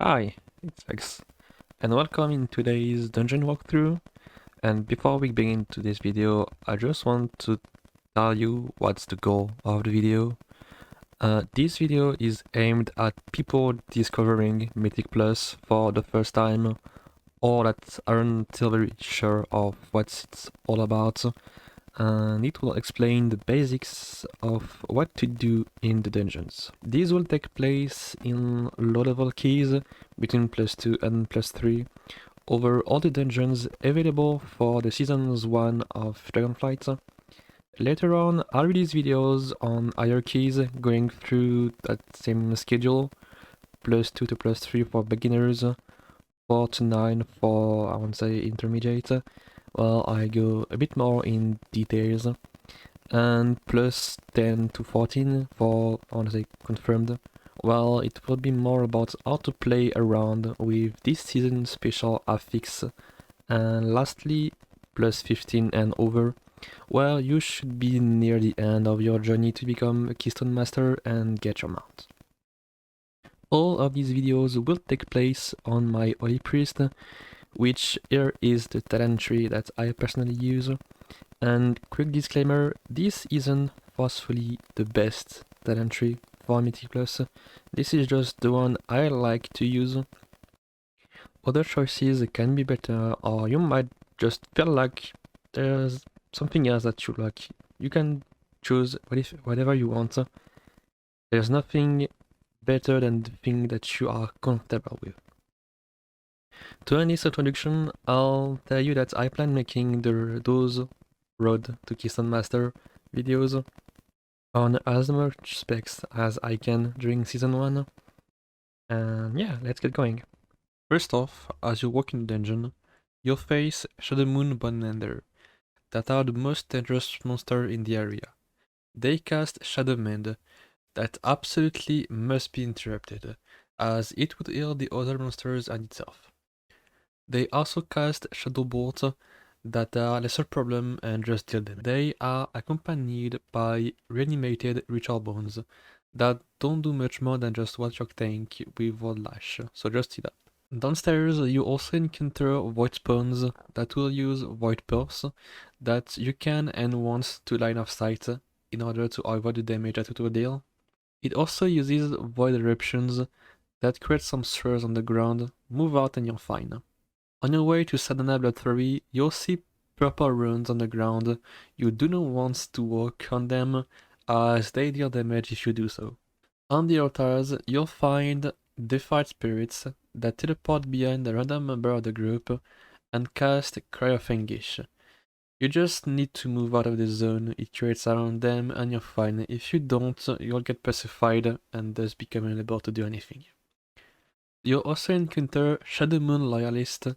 Hi, it's X, and welcome in today's dungeon walkthrough. And before we begin to this video, I just want to tell you what's the goal of the video. This video is aimed at people discovering Mythic Plus for the first time, or that aren't still very sure of what it's all about, and it will explain the basics of what to do in the dungeons. These will take place in low level keys between +2 and +3 over all the dungeons available for the seasons 1 of Dragonflight. Later on, I'll release videos on higher keys going through that same schedule, +2 to +3 for beginners, 4 to 9 for, I won't say intermediate. Well, I go a bit more in details, and +10 to 14 for, I want to say, confirmed. Well, it will be more about how to play around with this season special affix, and lastly, +15 and over. Well, you should be near the end of your journey to become a Keystone Master and get your mount. All of these videos will take place on my Holy Priest, which here is the talent tree that I personally use. And quick disclaimer, this isn't forcefully the best talent tree for Mythic Plus. This is just the one I like to use. Other choices can be better, or you might just feel like there's something else that you like. You can choose whatever you want. There's nothing better than the thing that you are comfortable with. To end this introduction, I'll tell you that I plan making those Road to Keystone Master videos on as much specs as I can during season 1. And yeah, let's get going. First off, as you walk in the dungeon, you'll face Shadowmoon Burial that are the most dangerous monster in the area. They cast Shadow Mend that absolutely must be interrupted, as it would heal the other monsters and itself. They also cast Shadow Bolt that are lesser problem and just deal damage. They are accompanied by reanimated ritual bones that don't do much more than just watch your tank with Void Lash, so just heal up. Downstairs you also encounter void spawns that will use void pulse that you can and want to line of sight in order to avoid the damage that it will deal. It also uses void eruptions that create some slurs on the ground. Move out and you're fine. On your way to Sadhana Blood 3, you'll see purple runes on the ground. You do not want to walk on them, as they deal damage if you do so. On the altars, you'll find Defied Spirits that teleport behind a random member of the group and cast Cry of Anguish. You just need to move out of the zone it creates around them and you're fine. If you don't, you'll get pacified and thus become unable to do anything. You'll also encounter Shadowmoon Loyalists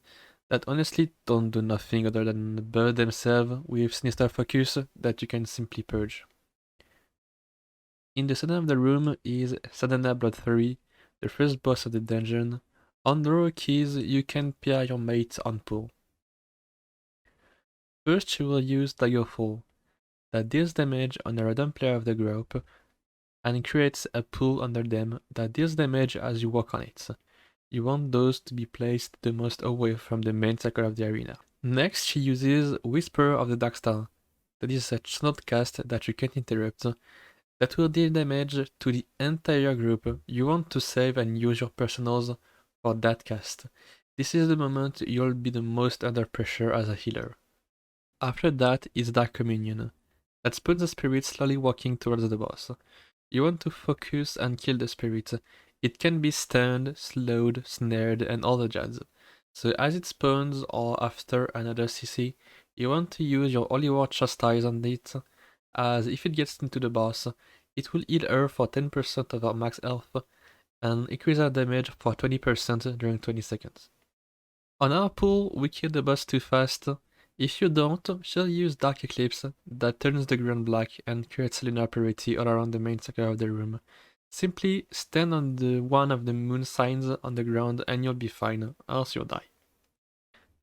that honestly don't do nothing other than burn themselves with sinister focus that you can simply purge. In the center of the room is Sadhana Blood 3, the first boss of the dungeon. On the row keys, you can pair your mates on pull. First, you will use Daggerfall, that deals damage on a random player of the group, and creates a pool under them that deals damage as you walk on it. You want those to be placed the most away from the main circle of the arena. Next, she uses Whisper of the Darkstar, that is a snot cast that you can't interrupt, that will deal damage to the entire group. You want to save and use your personals for that cast. This is the moment you'll be the most under pressure as a healer. After that is Dark Communion, that spawns the spirit slowly walking towards the boss. You want to focus and kill the spirit. It can be stunned, slowed, snared, and all the jazz. So as it spawns or after another CC, you want to use your Holy War Chastise on it, as if it gets into the boss, it will heal her for 10% of her max health, and increase her damage for 20% during 20 seconds. On our pool, we kill the boss too fast. If you don't, she'll use Dark Eclipse that turns the ground black and creates lunar purity all around the main circle of the room. Simply stand on the one of the moon signs on the ground and you'll be fine, else you'll die.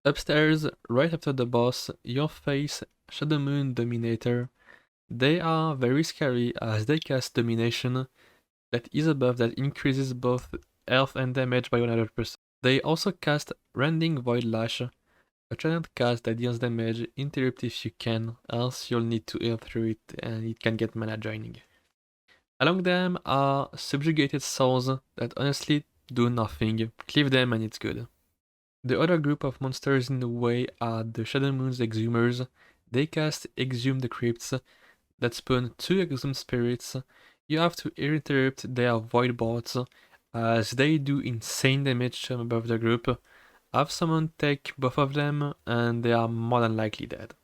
Upstairs, right after the boss, you'll face Shadowmoon Dominator. They are very scary as they cast Domination that is a buff that increases both health and damage by 100%. They also cast Rending Void Lash, a channeled cast that deals damage, interrupt if you can, else you'll need to heal through it and it can get mana draining. Along them are Subjugated Souls that honestly do nothing, cleave them and it's good. The other group of monsters in the way are the Shadowmoon's Exhumers. They cast Exhume the Crypts that spawn 2 Exhumed Spirits. You have to interrupt their Void Bolts as they do insane damage from above the group. Have someone take both of them and they are more than likely dead.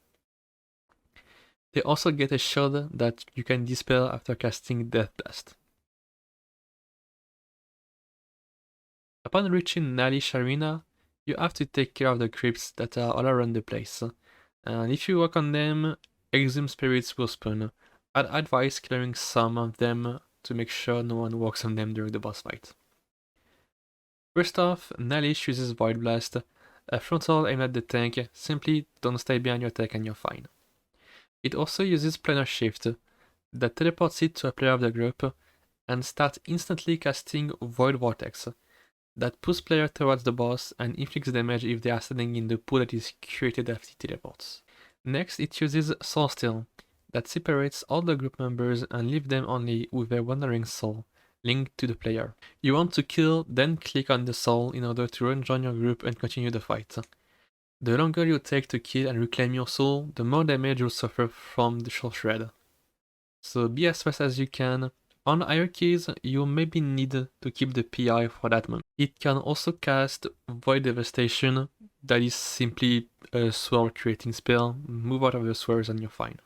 They also get a shield that you can dispel after casting Death Blast. Upon reaching Nalish Arena, you have to take care of the crypts that are all around the place. And if you walk on them, Exhumed Spirits will spawn. I'd advise clearing some of them to make sure no one walks on them during the boss fight. First off, Nalish uses Void Blast, a frontal aim at the tank, simply don't stay behind your tank and you're fine. It also uses Planar Shift, that teleports it to a player of the group, and starts instantly casting Void Vortex, that pulls player towards the boss and inflicts damage if they are standing in the pool that is created after it teleports. Next, it uses Soul Steal, that separates all the group members and leaves them only with their wandering soul, linked to the player. You want to kill, then click on the soul in order to rejoin your group and continue the fight. The longer you take to kill and reclaim your soul, the more damage you'll suffer from the soul shred. So be as fast as you can. On hierarchies, you maybe need to keep the PI for that moment. It can also cast Void Devastation, that is simply a sword creating spell. Move out of the swords and you're fine.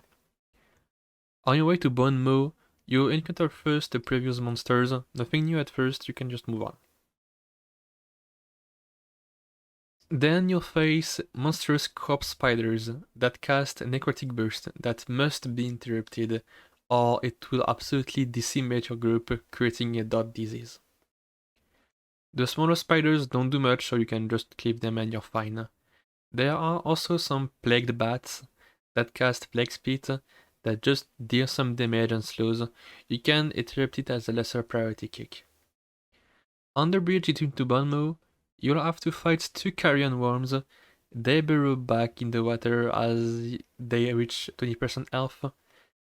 On your way to Bone Mow, you encounter first the previous monsters. Nothing new at first, you can just move on. Then you'll face monstrous corpse spiders that cast Necrotic Burst that must be interrupted, or it will absolutely decimate your group, creating a dot disease. The smaller spiders don't do much, so you can just clip them and you're fine. There are also some plagued bats that cast Plague Spit that just deal some damage and slows. You can interrupt it as a lesser priority kick. On the bridge between two Bonmo, you'll have to fight 2 carrion worms. They burrow back in the water as they reach 20% health.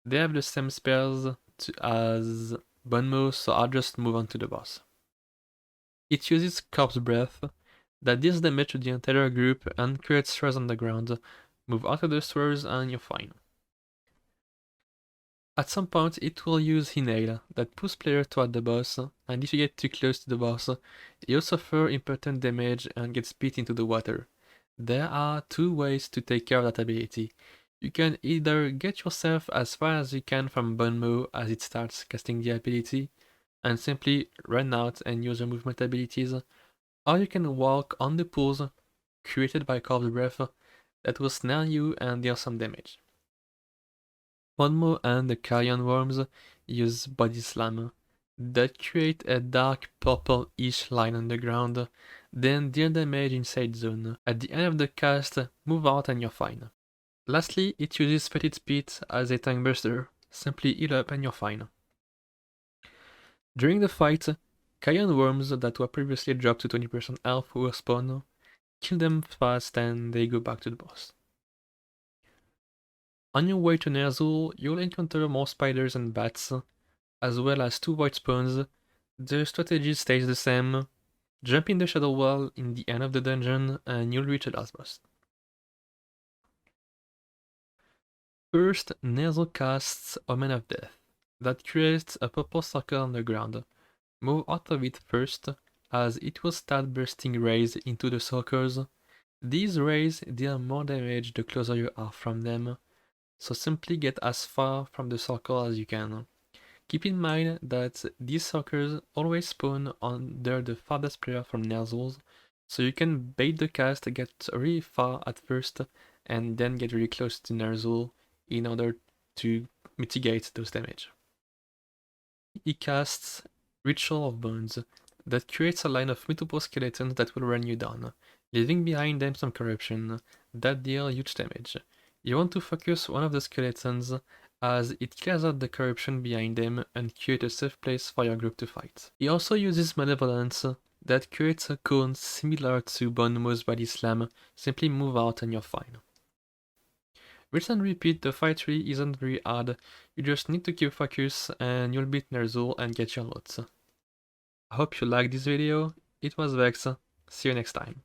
They have the same spells as Bonmo, so I'll just move on to the boss. It uses Corpse Breath that deals damage to the entire group and creates swords on the ground. Move out of the swords and you're fine. At some point it will use Inhale that pulls player toward the boss, and if you get too close to the boss, you'll suffer important damage and get spit into the water. There are 2 ways to take care of that ability. You can either get yourself as far as you can from Bonmo as it starts casting the ability, and simply run out and use your movement abilities, or you can walk on the pools created by Corpse Breath that will snare you and deal some damage. Bonmo and the carrion worms use Body Slam that create a dark purple-ish line on the ground, then deal damage inside zone. At the end of the cast, move out and you're fine. Lastly, it uses Fetid Spit as a tank buster. Simply heal up and you're fine. During the fight, carrion worms that were previously dropped to 20% health will spawn. Kill them fast and they go back to the boss. On your way to Ner'zhul, you'll encounter more spiders and bats, as well as 2 void spawns. The strategy stays the same. Jump in the shadow wall in the end of the dungeon and you'll reach the last boss. First, Ner'zhul casts Omen of Death, that creates a purple circle on the ground. Move out of it first, as it will start bursting rays into the circles. These rays deal more damage the closer you are from them, so simply get as far from the circle as you can. Keep in mind that these circles always spawn under the farthest player from Ner'zhul, so you can bait the cast, get really far at first, and then get really close to Ner'zhul in order to mitigate those damage. He casts Ritual of Bones that creates a line of multiple skeletons that will run you down, leaving behind them some corruption that deal huge damage. You want to focus one of the skeletons as it clears out the corruption behind them and creates a safe place for your group to fight. He also uses Malevolence that creates a cone similar to Bonmo's Body Slam, simply move out and you're fine. Rinse and repeat, the fight tree isn't very hard, you just need to keep focus and you'll beat Ner'zhul and get your loot. I hope you liked this video, it was Vex, see you next time.